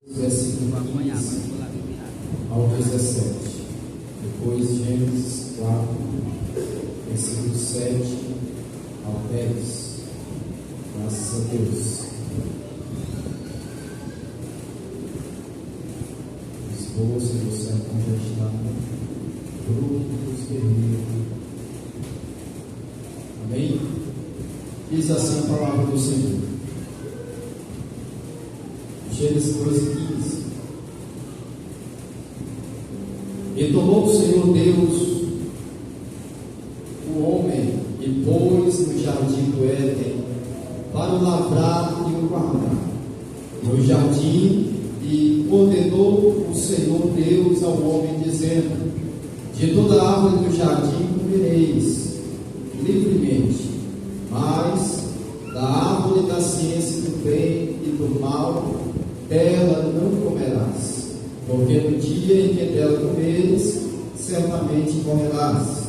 versículo 15 ao 17. Depois Gênesis 4, versículo 7 ao 10. Graças a Deus. Esposa do sertão já está frutos vermelhos. Amém? Diz assim a palavra do Senhor. Gênesis 2:15. E tomou o Senhor Deus o homem e pôs no jardim do Éden para o lavrar e o guardar. No jardim, e ordenou o Senhor Deus ao homem, dizendo: de toda a árvore do jardim comereis livremente, mas da árvore da ciência do bem e do mal dela não comerás, porque no dia em que dela comeres, certamente morrerás.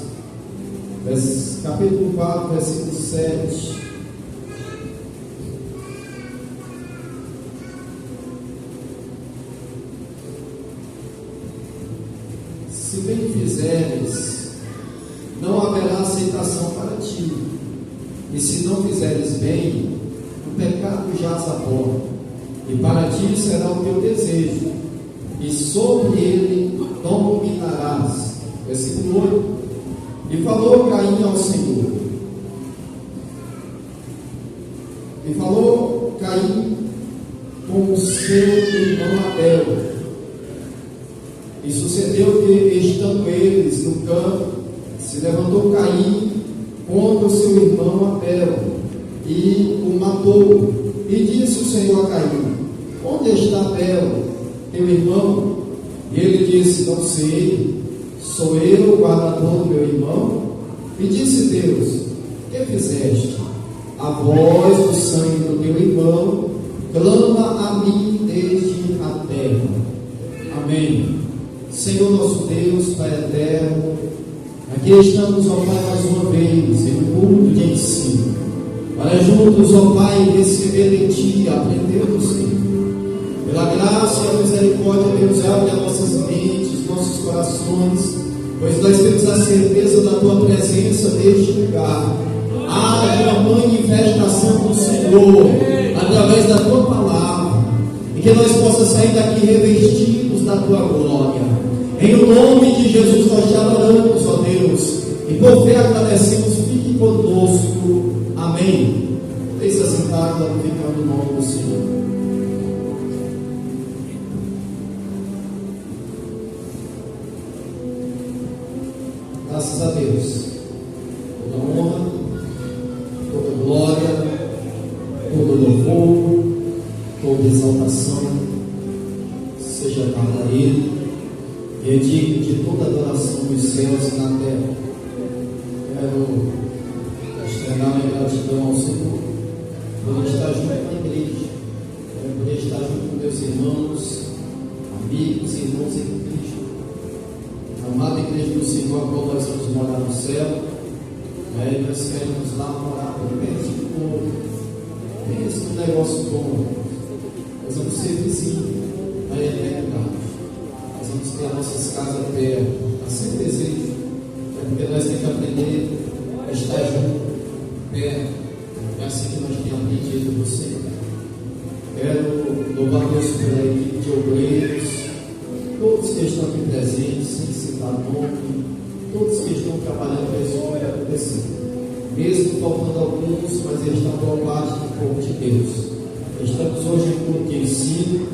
Capítulo 4, versículo 7. Se bem fizeres, não haverá aceitação para ti, e se não fizeres bem, o pecado jaz à porta, e para ti será o teu desejo, e sobre ele dominarás. Versículo 8. E falou Caim ao Senhor. E falou Caim com o seu irmão Abel. E sucedeu que, estando eles no campo, se levantou Caim contra o seu irmão Abel, e o matou. E disse o Senhor a Caim: onde está Abel, teu irmão? E ele disse: não sei, sou eu o guardador do meu irmão? E disse Deus: que fizeste? A voz do sangue do teu irmão clama a mim desde a terra. Amém. Senhor nosso Deus, Pai eterno, aqui estamos, ó Pai, mais uma vez em um culto de ensino, para juntos, ó Pai, receber de Ti, aprender do Senhor. Pela graça e a misericórdia, Deus, abre as nossas mentes, nossos corações, pois nós temos a certeza da Tua presença neste lugar. Haja uma manifestação do Senhor através da Tua palavra, e que nós possamos sair daqui revestidos da Tua glória. Em nome de Jesus nós te adoramos, ó Deus, e por fé agradecemos. Fique conosco. Amém. Deixe assentado, glorificando o nome do Senhor. Graças a Deus. Toda honra, toda glória, todo louvor, toda exaltação seja dada a Ele, que é digno de toda adoração nos céus e na terra. Quero externar minha gratidão ao Senhor por estar junto com a igreja, por estar junto com meus irmãos, amigos e irmãos em Cristo. Amada igreja do Senhor, a qual nós vamos morar no céu, nós queremos lá morar por perto de povo. Pensa num negócio bom. Nós vamos ser vizinhos na eternidade. Nós vamos ter as nossas casas perto. Há sempre desejo, porque nós temos que aprender a estar junto, perto. É assim que nós temos aprendido do Senhor. Quero louvar Deus pela equipe de obreiros, todos que estão aqui presentes, sem citar nome, todos que estão trabalhando para isso que vai acontecer. Mesmo faltando alguns, mas eles estão boa parte do povo de Deus. Estamos hoje em culto de ensino,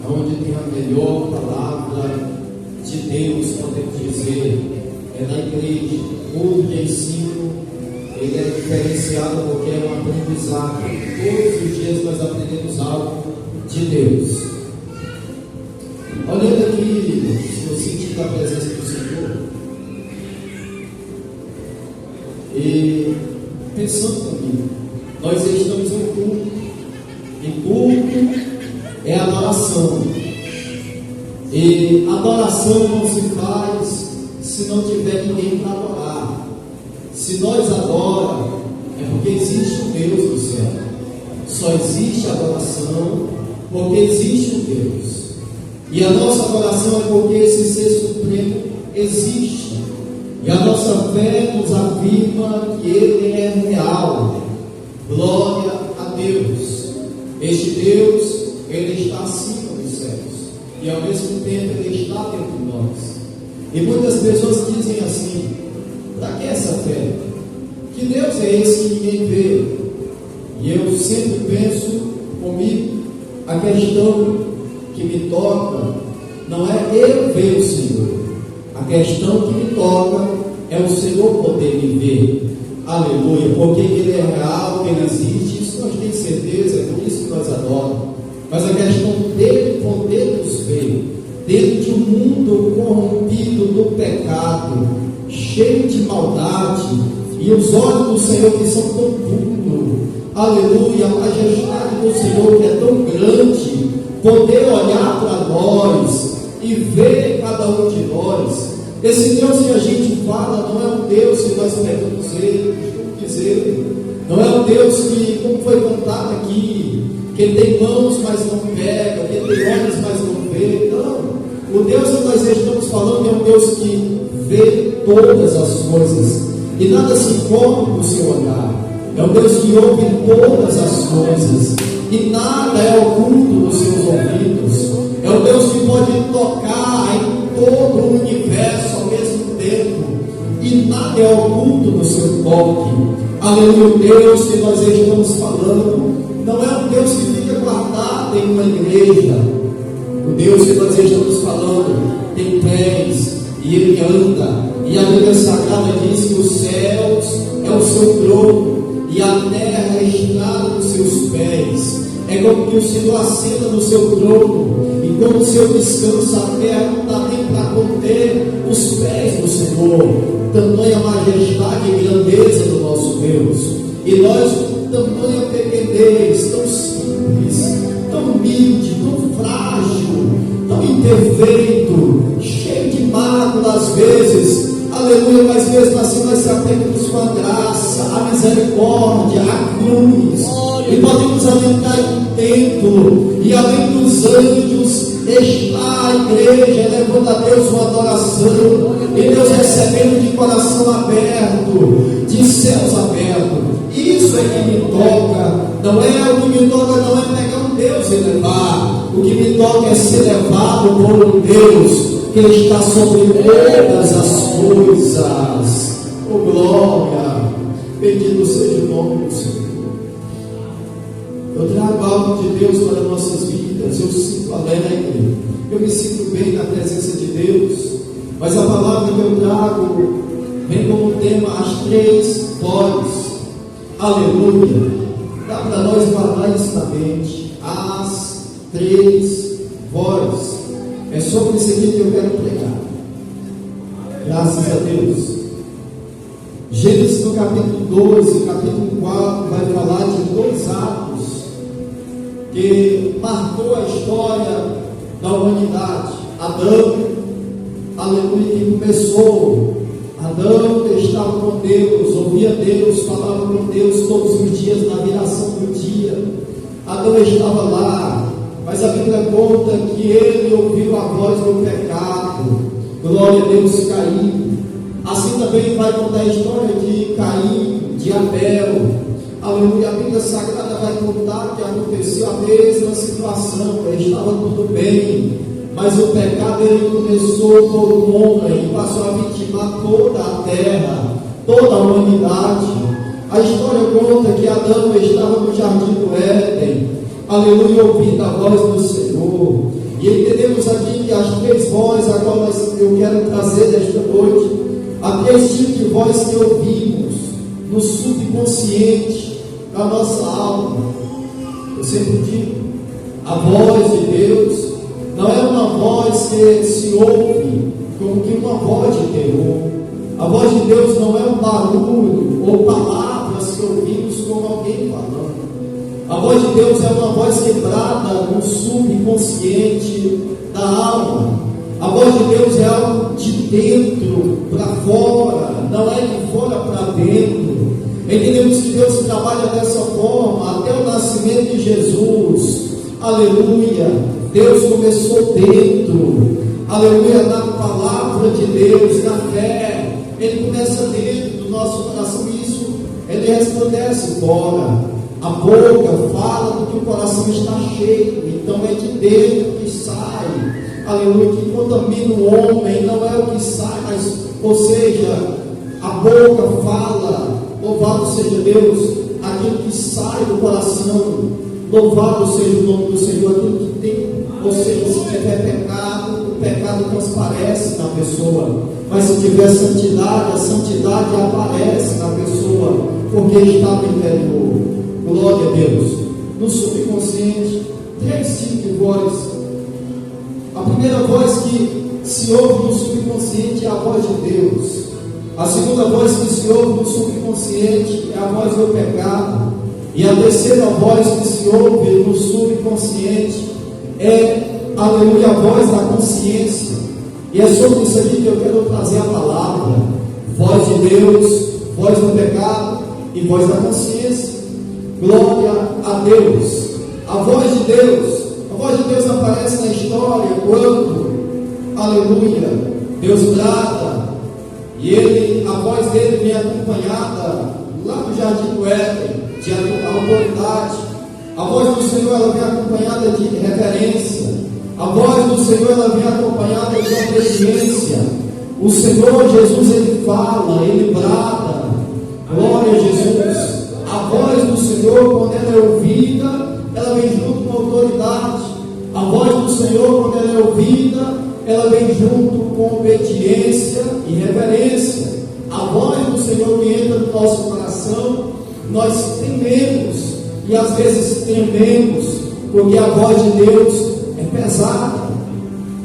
onde tem a melhor palavra de Deus, podemos dizer, é na igreja. O culto de ensino, ele é diferenciado porque é um aprendizado. Todos os dias nós aprendemos algo de Deus. Olhando aqui, no sentido da presença do Senhor, e pensando comigo, nós estamos em culto, e culto é adoração, e adoração não se faz se não tiver ninguém para adorar. Se nós adoramos, é porque existe um Deus no céu. Só existe adoração porque existe um Deus. E a nossa adoração é porque esse ser supremo existe. E a nossa fé nos afirma que Ele é real. Glória a Deus. Este Deus, Ele está acima dos céus. E ao mesmo tempo Ele está dentro de nós. E muitas pessoas dizem assim: para que essa fé? Que Deus é esse que ninguém vê? E eu sempre penso comigo, a questão que me toca não é eu ver o Senhor. A questão que me toca é o Senhor poder me ver. Aleluia, porque Ele é real, Ele existe, isso nós temos certeza, é por isso que nós adoramos. Mas a questão dele poder nos ver dentro de um mundo corrompido do pecado, cheio de maldade, e os olhos do Senhor que são tão puros, aleluia, a majestade do Senhor que é tão grande, poder olhar para nós e ver cada um de nós. Esse Deus que a gente fala não é um Deus que nós pegamos Ele, dizer, não é um Deus que, como foi cantado aqui, que tem mãos, mas não pega, que tem olhos, mas não vê. Não. O Deus que nós estamos falando é um Deus que vê todas as coisas e nada se encobre do seu olhar. É um Deus que ouve todas as coisas e nada é oculto dos seus ouvidos. É um Deus que pode tocar em todo o universo ao mesmo tempo e nada é oculto do seu toque. Aleluia. O Deus que nós estamos falando não é um Deus que fica guardado em uma igreja. O Deus que nós estamos falando tem pés e Ele anda. E a Bíblia Sagrada diz que os céus é o seu trono e a terra é a estrada dos seus pés. É como que o Senhor assenta no seu trono, e quando o Senhor descansa, a terra não dá nem para conter os pés do Senhor. Tamanha majestade e grandeza do nosso Deus. E nós, tamanha pequenez, tão simples, tão humilde, tão frágil, tão imperfeito, cheio de mágoa às vezes. Aleluia, mas mesmo assim nós se apegamos com a graça, a misericórdia, a cruz, e podemos alimentar um templo, e além dos anjos está a igreja levando a Deus uma adoração, e Deus recebendo de coração aberto, de céus abertos. Isso é que me toca. Não é o que me toca, não é pegar um Deus e levar. O que me toca é ser levado por um Deus que está sobre todas as coisas. Oh glória, bendito seja o nome do Senhor. Eu trago algo de Deus para nossas vidas. Eu sinto alegre, eu me sinto bem na presença de Deus. Mas a palavra que eu trago vem como tema as três vozes. Aleluia. Dá para nós guardar isso na mente. As três vozes. É sobre isso aqui que eu quero pregar. Graças a Deus. Gênesis no capítulo 12, capítulo 4, vai falar de dois atos que marcou a história da humanidade. Adão, aleluia, que começou. Adão estava com Deus, ouvia Deus, falava com Deus todos os dias, na viração do dia. Adão estava lá, mas a Bíblia conta que ele ouviu a voz do pecado. Glória a Deus, Caim. Assim também vai contar a história de Caim, de Abel. Aleluia, a Bíblia Sagrada vai contar que aconteceu a mesma situação, estava tudo bem, mas o pecado ele começou por um homem e passou a vitimar toda a terra, toda a humanidade. A história conta que Adão estava no jardim do Éden, aleluia, ouvindo a voz do Senhor. E entendemos aqui que as três vozes a qual eu quero trazer nesta noite, há três tipos de voz que ouvimos no subconsciente da nossa alma. Eu sempre digo, a voz de Deus não é uma voz que se ouve como que uma voz de terror. A voz de Deus não é um barulho ou palavras que ouvimos como alguém falando. A voz de Deus é uma voz quebrada no subconsciente da alma. A voz de Deus é algo de dentro para fora, não é de fora para dentro. Entendemos que Deus trabalha dessa forma até o nascimento de Jesus. Aleluia. Deus começou dentro, aleluia, na palavra de Deus, na fé. Ele começa dentro do nosso coração, isso ele resplandece fora. A boca fala do que o coração está cheio, então é de dentro que sai, aleluia, que contamina o homem, não é o que sai, mas, ou seja, a boca fala, louvado seja Deus, aquilo que sai do coração, louvado seja o nome do Senhor, aquilo que tem, ou seja, se tiver pecado, o pecado transparece na pessoa, mas se tiver santidade, a santidade aparece na pessoa, porque está no interior. Glória a Deus. No subconsciente, 3 tipos de voz. A primeira voz que se ouve no subconsciente é a voz de Deus. A segunda voz que se ouve no subconsciente é a voz do pecado. E a terceira voz que se ouve no subconsciente é, aleluia, a voz da consciência. E é sobre isso aqui que eu quero trazer a palavra. Voz de Deus, voz do pecado e voz da consciência. Glória a Deus. A voz de Deus aparece na história quando, aleluia, Deus brada, e a voz dele vem acompanhada lá no jardim do Éden, de autoridade. A voz do Senhor ela vem acompanhada de reverência. A voz do Senhor ela vem acompanhada de obediência. O Senhor Jesus ele fala, ele brada. Glória a Jesus. A voz do Senhor, quando ela é ouvida, ela vem junto com autoridade. A voz do Senhor, quando ela é ouvida, ela vem junto com obediência e reverência. A voz do Senhor que entra no nosso coração, nós tememos, e às vezes tememos, porque a voz de Deus é pesada.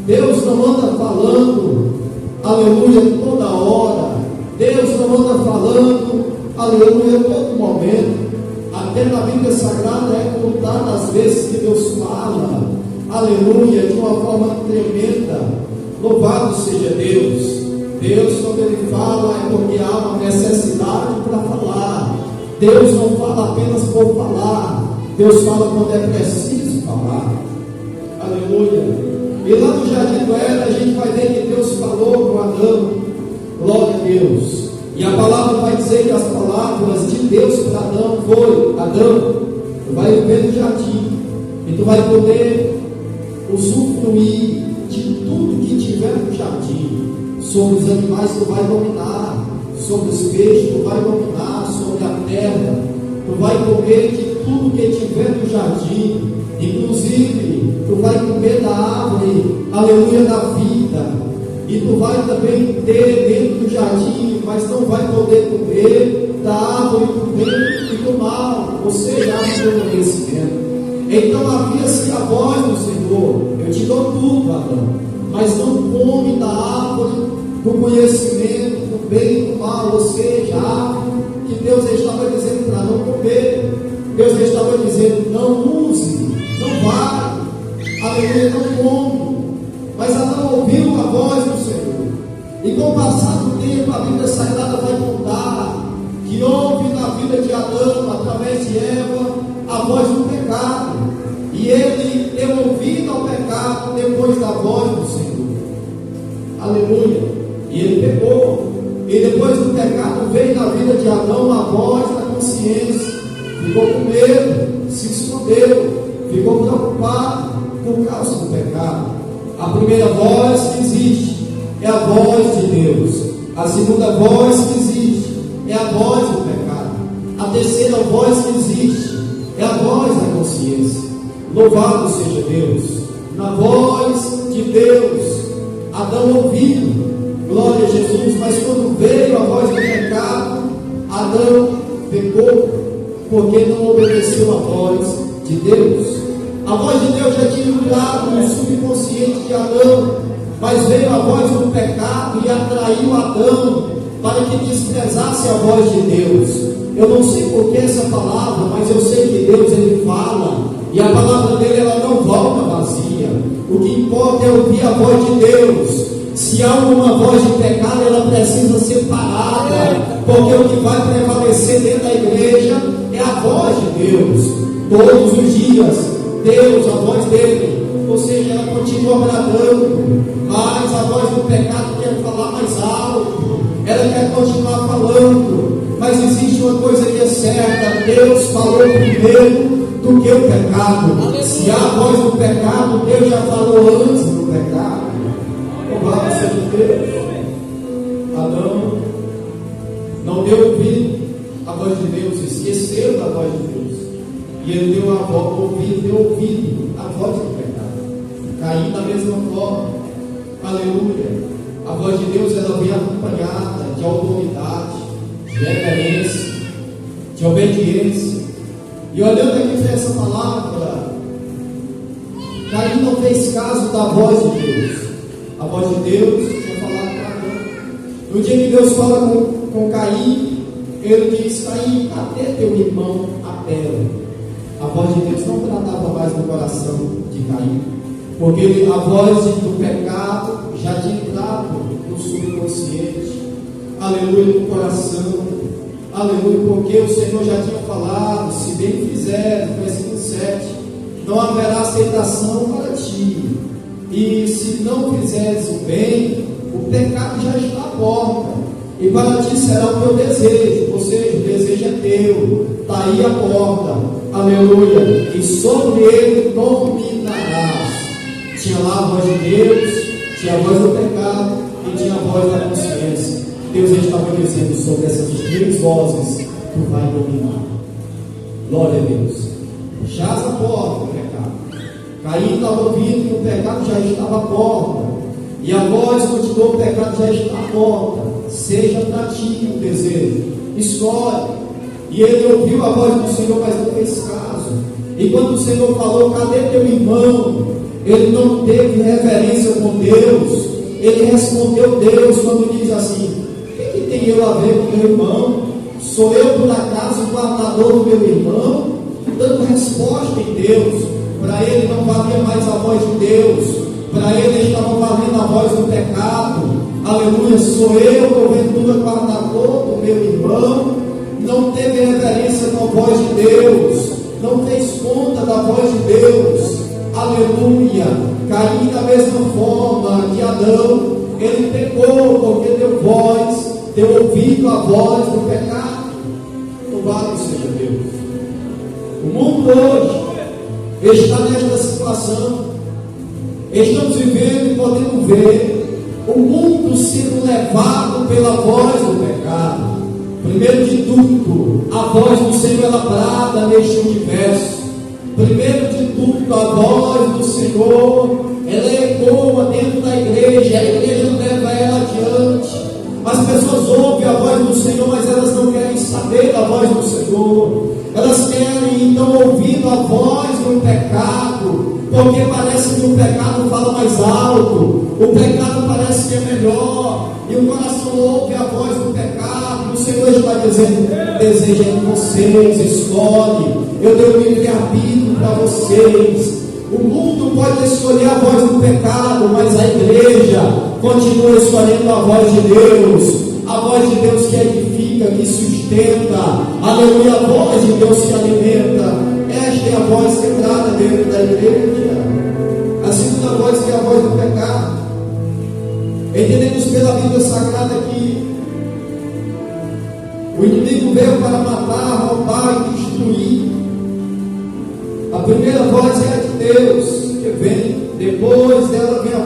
Deus não anda falando, aleluia, toda hora. Deus não anda falando, aleluia, todo momento. Até na Bíblia Sagrada é contada as vezes que Deus fala, aleluia, de uma forma tremenda. Louvado seja Deus. Deus, quando Ele fala, é porque há uma necessidade para falar. Deus não fala apenas por falar. Deus fala quando é preciso falar. Aleluia. E lá no Jardim do Éden a gente vai ver que Deus falou com Adão. Glória a Deus. E a palavra vai dizer que as palavras de Deus para Adão foi: Adão, tu vai viver no jardim, e tu vai poder usufruir de tudo que tiver no jardim. Sobre os animais tu vai dominar, sobre os peixes tu vai dominar, sobre a terra tu vai comer de tudo que tiver no jardim. Inclusive tu vai comer da árvore, aleluia, da vida. E tu vai também ter dentro do jardim, mas não vai poder comer da árvore do bem e do mal, ou seja, a árvore do conhecimento. Então havia-se a voz do Senhor: eu te dou tudo, Adão, mas não come da árvore do conhecimento, do bem e do mal, ou seja, a árvore que Deus estava dizendo para não comer. Deus estava dizendo: não use, não vai, aleluia, não come. Mas Adão ouviu a voz do Senhor. E com o passar do tempo, a Bíblia Sagrada vai contar que houve na vida de Adão, através de Eva, a voz do pecado. E ele deu ouvido ao pecado depois da voz do Senhor. Aleluia. E ele pecou. E depois do pecado veio na vida de Adão a voz da consciência. Ficou com medo, se escondeu, ficou preocupado por causa do pecado. A primeira voz que existe é a voz de Deus. A segunda voz que existe é a voz do pecado. A terceira voz que existe é a voz da consciência. Louvado seja Deus. Na voz de Deus, Adão ouviu, glória a Jesus, mas quando veio a voz do pecado, Adão pecou, porque não obedeceu a voz de Deus. A voz de Deus já tinha entrado no subconsciente de Adão, mas veio a voz do pecado e atraiu Adão para que desprezasse a voz de Deus. Eu não sei por que essa palavra, mas eu sei que Deus ele fala, e a palavra dele ela não volta vazia. O que importa é ouvir a voz de Deus. Se há alguma voz de pecado, ela precisa ser parada, porque o que vai prevalecer dentro da igreja é a voz de Deus. Todos os dias Deus, a voz dele, ou ou seja, ela continua bradando, mas a voz do pecado quer falar mais alto, ela quer continuar falando, mas existe uma coisa que é certa: Deus falou primeiro do que o pecado. Se há a voz do pecado, Deus já falou antes do pecado. Louvado seja Deus. Adão não deu ouvido à voz de Deus, esqueceu da voz de Deus, e ele deu ouvido à voz do pecado. Caim da mesma forma. Aleluia. A voz de Deus, ela vem acompanhada de autoridade, de reverência, de obediência. E olhando aqui para essa palavra, Caim não fez caso da voz de Deus. A voz de Deus tinha falado para Adão. No dia que Deus fala com Caim, ele diz: Caim, cadê teu irmão Abel? A voz de Deus não tratava mais no coração de Caim, porque a voz do pecado já tinha entrado no subconsciente, aleluia, no coração, aleluia, porque o Senhor já tinha falado: se bem fizeres, versículo 7, não haverá aceitação para ti, e se não fizeres o bem, o pecado já está à porta, e para ti será o teu desejo, ou seja, o desejo é teu, está aí a porta, aleluia, e sobre ele dominarás. Tinha lá a voz de Deus, tinha a voz do pecado e tinha a voz da consciência. Deus estava dizendo: sobre essas três vozes tu vai dominar. Glória a Deus. Jaz a porta do pecado. Caim estava ouvindo que o pecado já estava à porta, e a voz continuou: o pecado já está à porta, seja para ti o desejo, escolhe. E ele ouviu a voz do Senhor, mas não fez caso. E quando o Senhor falou: cadê teu irmão? Ele não teve reverência com Deus. Ele respondeu Deus quando diz assim: o que tem eu a ver com meu irmão? Sou eu por acaso o guardador do meu irmão? Dando resposta em Deus. Para ele não valia mais a voz de Deus, para ele estava valendo a voz do pecado. Aleluia, sou eu, porventura, guardador do meu irmão. Não teve reverência com a voz de Deus, não fez conta da voz de Deus. Aleluia. Caim da mesma forma que Adão, ele pecou porque deu voz, deu ouvido à voz do pecado. Louvado seja Deus. O mundo hoje está nesta situação. Estamos vivendo e podemos ver o mundo sendo levado pela voz do pecado. Primeiro de tudo, a voz do Senhor ela brada neste universo. Primeiro de tudo, a voz do Senhor ela ecoa dentro da igreja. A igreja leva ela adiante. As pessoas ouvem a voz do Senhor, mas elas não querem saber da voz do Senhor. Elas querem então ouvir a voz do pecado, porque parece que o pecado fala mais alto, o pecado parece que é melhor, e o coração ouve a voz do pecado. O Senhor está dizendo: deseja em vocês, escolhe, eu dei o livre-arbítrio para vocês. O mundo pode escolher a voz do pecado, mas a igreja continua escolhendo a voz de Deus. A voz de Deus que edifica, que sustenta. Aleluia, a voz de Deus que alimenta. Esta é a voz quebrada dentro da igreja. A segunda voz que é a voz do pecado. Entendemos pela Bíblia Sagrada que o inimigo veio para matar, roubar e destruir. A primeira voz é a de Deus, que vem, depois dela vem a